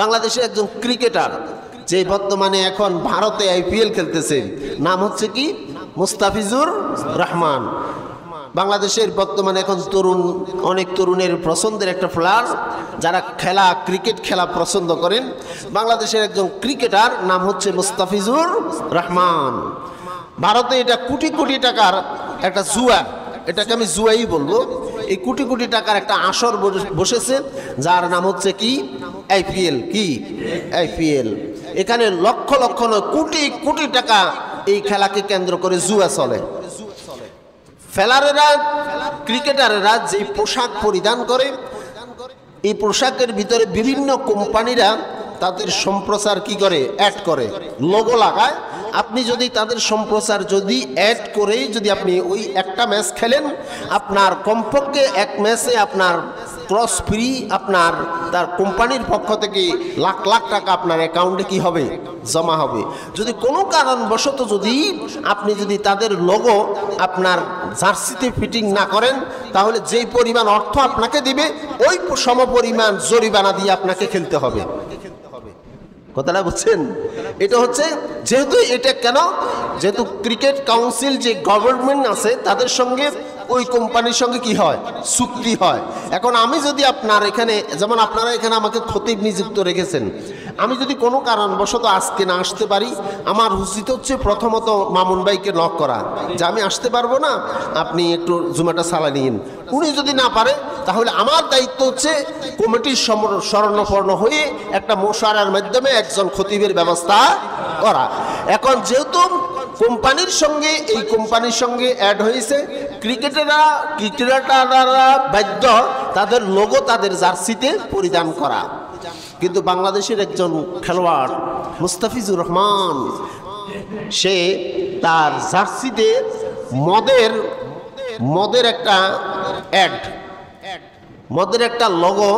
বাংলাদেশের একজন ক্রিকেটার যে বর্তমানে এখন ভারতে আইপিএল খেলতেছে, নাম হচ্ছে কি মুস্তাফিজুর রহমান। বাংলাদেশের বর্তমানে এখন অনেক তরুণের পছন্দের একটা প্লেয়ার, যারা ক্রিকেট খেলা পছন্দ করেন। বাংলাদেশের একজন ক্রিকেটার নাম হচ্ছে মুস্তাফিজুর রহমান। ভারতে এটা কোটি কোটি টাকার একটা জুয়া, এটাকে আমি জুয়াই বলবো। এই কোটি কোটি টাকার একটা আসর বসেছে, যার নাম হচ্ছে কি আইপিএল। কি আইপিএল? এখানে লক্ষ লক্ষ নয়, কোটি কোটি টাকা এই খেলাকে কেন্দ্র করে জুয়া চলে। খেলোয়াড়েরা, ক্রিকেটারেরা যে পোশাক পরিধান করে, এই পোশাকের ভিতরে বিভিন্ন কোম্পানিরা তাদের সম্প্রচার কি করে, অ্যাড করে, লোগো লাগায়। আপনি যদি তাদের সম্প্রচার যদি অ্যাড করে যদি আপনি ওই একটা ম্যাচ খেলেন, আপনার কমপক্ষে এক ম্যাচে আপনার ক্রস ফ্রি, আপনার তার কোম্পানির পক্ষ থেকে লাখ লাখ টাকা আপনার অ্যাকাউন্টে কি হবে, জমা হবে। যদি কোনো কারণবশত আপনি যদি তাদের লোগো আপনার জার্সিতে ফিটিং না করেন, তাহলে যেই পরিমাণ অর্থ আপনাকে দিবে ওই সমপরিমাণ জরিমানা দিয়ে আপনাকে খেলতে হবে। কথাটা বুঝছেন? এটা হচ্ছে যেহেতু এটা কেন, যেহেতু ক্রিকেট কাউন্সিল যে গভর্নমেন্ট আছে তাদের সঙ্গে ওই কোম্পানির সঙ্গে কি হয়, চুক্তি হয়। এখন আমি যদি আপনার এখানে, যেমন আপনারা এখানে আমাকে খতিব নিযুক্ত রেখেছেন, আমি যদি কোনো কারণবশত আজকে না আসতে পারি, আমার উচিত হচ্ছে প্রথমত মামুন ভাইকে নক করা যে আমি আসতে পারবো না, আপনি একটু জুমাটা চালা নিন। উনি যদি না পারে, তাহলে আমার দায়িত্ব হচ্ছে কমিটির শরণাপন্ন হয়ে একটা মোশারার মাধ্যমে একজন খতিবের ব্যবস্থা করা। এখন যেহেতু কোম্পানির সঙ্গে, এই কোম্পানির সঙ্গে অ্যাড হয়েছে, ক্রিকেটাররা বাধ্য তাদের লোগো তাদের জার্সিতে পরিধান করা। কিন্তু বাংলাদেশের একজন খেলোয়াড় মুস্তাফিজুর রহমান, সে তার জার্সিতে মদের একটা অ্যাড, মদের একটা লোগো,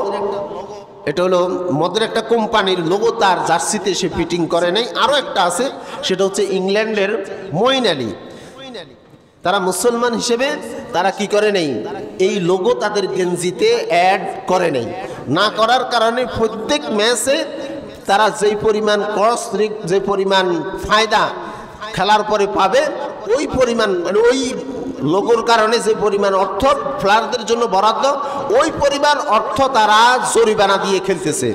এটা হলো মদের একটা কোম্পানির লোগো তার জার্সিতে সে ফিটিং করে নাই। আরও একটা আছে, সেটা হচ্ছে ইংল্যান্ডের মঈন আলী। তারা মুসলমান হিসেবে তারা কি করে নেই, এই লোগো তাদের গেঞ্জিতে অ্যাড করে নেই। না করার কারণে প্রত্যেক ম্যাচে তারা যেই পরিমাণ যে পরিমাণ ফায়দা খেলার পরে পাবে, ওই পরিমাণ মানে ওই লোগোর কারণে যে পরিমাণ অর্থ প্লেয়ারদের জন্য বরাদ্দ, ওই পরিমাণ অর্থ তারা জরিমানা দিয়ে খেলতেছে।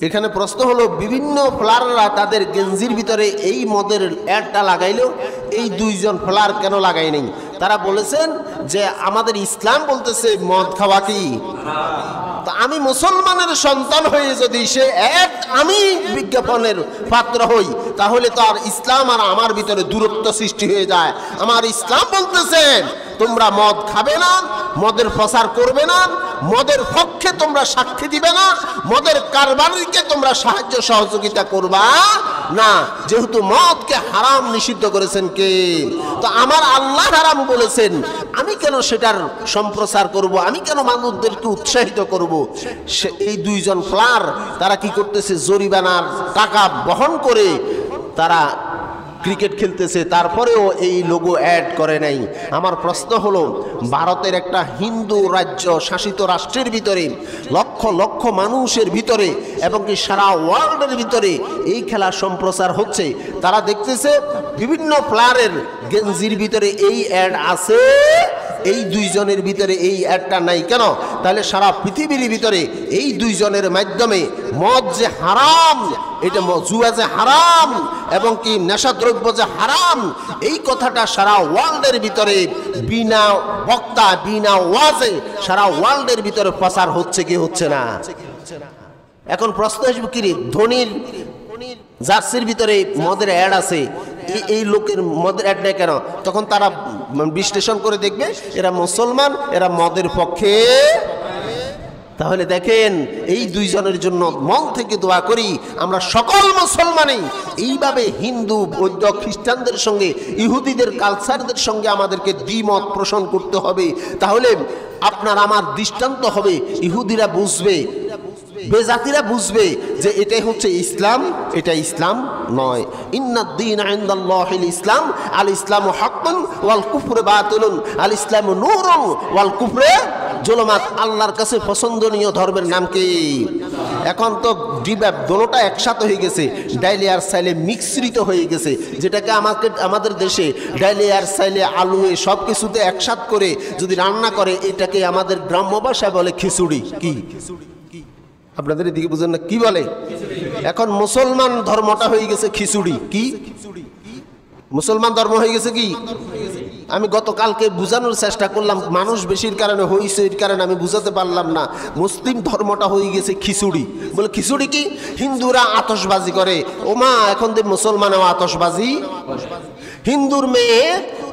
এখানে প্রশ্ন হলো, বিভিন্ন প্লেয়াররা তাদের গেঞ্জির ভিতরে এই মদের অ্যাডটা লাগাইলেও এই দুইজন প্লেয়ার কেন লাগাই নেই? তারা বলেছেন যে আমাদের ইসলাম বলতেছে মদ খাওয়া কি। তো আমি মুসলমানের সন্তান হয়ে যদি সে আমি বিজ্ঞাপনের পাত্র হই, তাহলে তো আর ইসলাম আর আমার ভিতরে দূরত্ব সৃষ্টি হয়ে যায়। আমার ইসলাম বলতেছে তোমরা মদ খাবে না, মদের প্রচার করবে না, মদের পক্ষে তোমরা সাক্ষী দিবে না, মদের কারবারিকে তোমরা সাহায্য সহযোগিতা করবা না। যেহেতু মদকে হারাম নিষিদ্ধ করেছেন কে? তো আমার আল্লাহ হারাম বলেছেন, আমি কেন সেটার সম্প্রচার করব, আমি কেন মানুষদেরকে উৎসাহিত করব? এই দুইজন প্লেয়ার তারা কি করতেছে, জরিমানার টাকা বহন করে তারা ক্রিকেট খেলতেছে, তারপরেও এই লোগো অ্যাড করে নাই। আমার প্রশ্ন হলো, ভারতের একটা হিন্দু রাজ্য শাসিত রাষ্ট্রের ভিতরে লক্ষ লক্ষ মানুষের ভিতরে এবং কি সারা ওয়ার্ল্ডের ভিতরে এই খেলা সম্প্রচার হচ্ছে, তারা দেখতেছে বিভিন্ন প্লেয়ারের গেঞ্জির ভিতরে এই অ্যাড আছে, এই দুইজনের ভিতরে এই অ্যাডটা নাই কেন? তাহলে সারা পৃথিবীর ভিতরে এই দুইজনের মাধ্যমে মদ যে হারাম, এটা জুয়া যে হারাম এবং কি নেশাদ্রব্য যে হারাম, এই কথাটা সারা ওয়ার্ল্ডের ভিতরে বিনা বক্তা বিনা ওয়াজে সারা ওয়ার্ল্ডের ভিতরে প্রচার হচ্ছে কি হচ্ছে না? এখন প্রশ্ন আসবে, কি রে ধোনির জার্সির ভিতরে মদের অ্যাড আছে, এই লোকের মদের অ্যাড নেই কেন? তখন তারা বিশ্লেষণ করে দেখবে এরা মুসলমান, এরা মদের পক্ষে। তাহলে দেখেন, এই দুইজনের জন্য মন থেকে দোয়া করি আমরা সকল মুসলমানই এইভাবে হিন্দু বৌদ্ধ খ্রিস্টানদের সঙ্গে, ইহুদিদের কালচারদের সঙ্গে আমাদেরকে দ্বিমত পোষণ করতে হবে। তাহলে আপনার আমার দৃষ্টান্ত হবে, ইহুদিরা বুঝবে, বেজাতিরা বুঝবে যে এটাই হচ্ছে ইসলাম, এটা ইসলাম নয়। ইন্নাদ-দীনা ইনদাল্লাহিল ইসলাম, আল ইসলামু হাক্কুন ওয়াল কুফরু বাতিলুন, আল ইসলামু নূরুন ওয়াল কুফরু যুলুমাত। আল্লাহর কাছে পছন্দনীয় ধর্মের নাম কি? এখন তো ডিব্যাপ দোনোটা একসাথে হয়ে গেছে, ডাইলে আর সাইলে মিশ্রিত হয়ে গেছে, যেটাকে আমাদের দেশে ডাইলে আর সাইলে আলুয়ে সব কিছুতে একসাথ করে যদি রান্না করে, এটাকে আমাদের গ্রাম্য ভাষায় বলে খিচুড়ি। কি আপনাদের এদিকে বুঝেন না কি বলে? এখন মুসলমান ধর্মটা হয়ে গেছে খিচুড়ি। কি মুসলমান ধর্ম হয়ে গেছে কি? আমি গতকালকে বোঝানোর চেষ্টা করলাম, মানুষ বেশির কারণে হয়েছে, এর কারণে আমি বুঝাতে পারলাম না। মুসলিম ধর্মটা হয়ে গেছে খিচুড়ি। বলে খিচুড়ি কি? হিন্দুরা আতশবাজি করে, ওমা এখন যে মুসলমানও আতশবাজি। হিন্দুর মেয়ে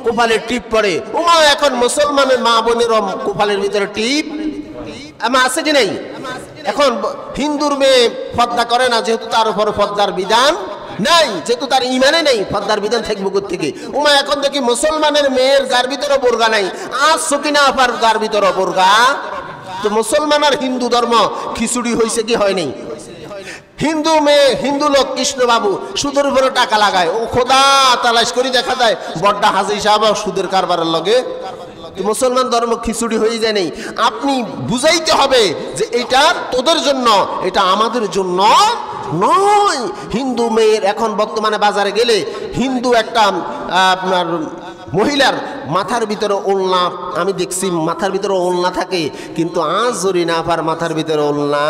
কপালে টিপ পড়ে, ওমা এখন মুসলমানের মা বোনের কপালের ভিতরে টিপ আমার আছে কি নাই? এখন হিন্দুর মেয়ে পর্দা করে না, যেহেতু তার উপর পর্দার বিধান নাই, যেহেতু তার ইমানে নেই, পর্দার বিধান থাকবে থেকে। ওমা এখন দেখি মুসলমানের মেয়ের গার ভিতরে বোরকা নাই, আজ সকিনা আপার গার ভিতরে বোরকা। তো মুসলমান আর হিন্দু ধর্ম খিচুড়ি হয়েছে কি হয়নি? হিন্দু মেয়ে, হিন্দু লোক কৃষ্ণবাবু সুদের উপরে টাকা লাগায়, ও খোদা তালাশ করে দেখা যায় বড্ডা হাজি সাহেব সুদের কারবারের লগে। মুসলমান ধর্ম খিচুড়ি হয়ে যায় নেই। আপনি বুঝাইতে হবে যে এটা তোদের জন্য, এটা আমাদের জন্য নয়। হিন্দু মেয়ের এখন বর্তমানে বাজারে গেলে হিন্দু একটা আপনার মহিলার মাথার ভিতরে ওড়না, আমি দেখছি মাথার ভিতরে ওড়না থাকে, কিন্তু আজ জরি না পার মাথার ভিতরে ওড়না